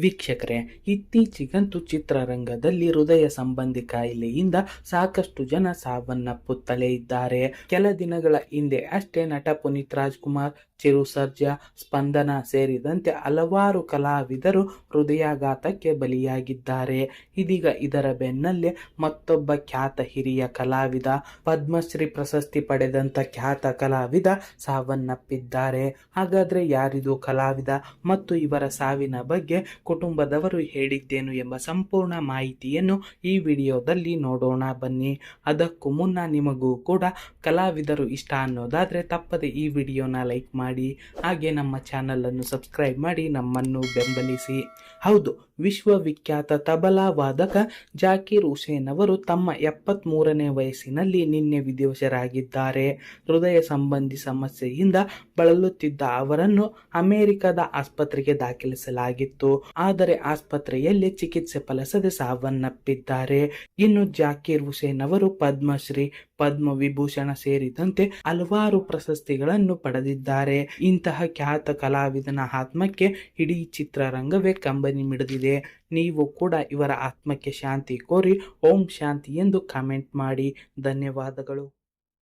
ವೀಕ್ಷಕರೇ, ಇತ್ತೀಚೆಗಂತೂ ಚಿತ್ರರಂಗದಲ್ಲಿ ಹೃದಯ ಸಂಬಂಧಿ ಕಾಯಿಲೆಯಿಂದ ಸಾಕಷ್ಟು ಜನ ಸಾವನ್ನಪ್ಪುತ್ತಲೇ ಇದ್ದಾರೆ. ಕೆಲ ದಿನಗಳ ಹಿಂದೆ ಅಷ್ಟೇ ನಟ ಪುನೀತ್ ರಾಜ್ಕುಮಾರ್, ಚಿರು ಸರ್ಜಾ, ಸ್ಪಂದನ ಸೇರಿದಂತೆ ಹಲವಾರು ಕಲಾವಿದರು ಹೃದಯಾಘಾತಕ್ಕೆ ಬಲಿಯಾಗಿದ್ದಾರೆ. ಇದೀಗ ಇದರ ಬೆನ್ನಲ್ಲೇ ಮತ್ತೊಬ್ಬ ಖ್ಯಾತ ಹಿರಿಯ ಕಲಾವಿದ, ಪದ್ಮಶ್ರೀ ಪ್ರಶಸ್ತಿ ಪಡೆದಂತ ಖ್ಯಾತ ಕಲಾವಿದ ಸಾವನ್ನಪ್ಪಿದ್ದಾರೆ. ಹಾಗಾದ್ರೆ ಯಾರಿದು ಕಲಾವಿದ ಮತ್ತು ಇವರ ಸಾವಿನ ಬಗ್ಗೆ ಕುಟುಂಬದವರು ಹೇಳಿದ್ದೇನು ಎಂಬ ಸಂಪೂರ್ಣ ಮಾಹಿತಿಯನ್ನು ಈ ವಿಡಿಯೋದಲ್ಲಿ ನೋಡೋಣ ಬನ್ನಿ. ಅದಕ್ಕೂ ಮುನ್ನ ನಿಮಗೂ ಕೂಡ ಕಲಾವಿದರು ಇಷ್ಟ ಅನ್ನೋದಾದ್ರೆ ತಪ್ಪದೆ ಈ ವಿಡಿಯೋನ ಲೈಕ್ ಮಾಡಿ, ಹಾಗೆ ನಮ್ಮ ಚಾನಲ್ ಅನ್ನು ಸಬ್ಸ್ಕ್ರೈಬ್ ಮಾಡಿ ನಮ್ಮನ್ನು ಬೆಂಬಲಿಸಿ. ಹೌದು, ವಿಶ್ವವಿಖ್ಯಾತ ತಬಲಾ ವಾದಕ ಜಾಕೀರ್ ಹುಸೇನ್ ಅವರು ತಮ್ಮ 73ನೇ ವಯಸ್ಸಿನಲ್ಲಿ ನಿನ್ನೆ ವಿಧಿವಶರಾಗಿದ್ದಾರೆ. ಹೃದಯ ಸಂಬಂಧಿ ಸಮಸ್ಯೆಯಿಂದ ಬಳಲುತ್ತಿದ್ದ ಅವರನ್ನು ಅಮೆರಿಕದ ಆಸ್ಪತ್ರೆಗೆ ದಾಖಲಿಸಲಾಗಿತ್ತು. ಆದರೆ ಆಸ್ಪತ್ರೆಯಲ್ಲಿ ಚಿಕಿತ್ಸೆ ಫಲಿಸದೆ ಸಾವನ್ನಪ್ಪಿದ್ದಾರೆ. ಇನ್ನು ಜಾಕೀರ್ ಹುಸೇನ್ ಅವರು ಪದ್ಮಶ್ರೀ, ಪದ್ಮ ವಿಭೂಷಣ ಸೇರಿದಂತೆ ಹಲವಾರು ಪ್ರಶಸ್ತಿಗಳನ್ನು ಪಡೆದಿದ್ದಾರೆ. ಇಂತಹ ಖ್ಯಾತ ಕಲಾವಿದನ ಆತ್ಮಕ್ಕೆ ಇಡೀ ಚಿತ್ರರಂಗವೇ ಕಂಬನಿ ಮಿಡಿದಿದೆ. ನೀವು ಕೂಡ ಇವರ ಆತ್ಮಕ್ಕೆ ಶಾಂತಿ ಕೋರಿ ಓಂ ಶಾಂತಿ ಎಂದು ಕಾಮೆಂಟ್ ಮಾಡಿ. ಧನ್ಯವಾದಗಳು.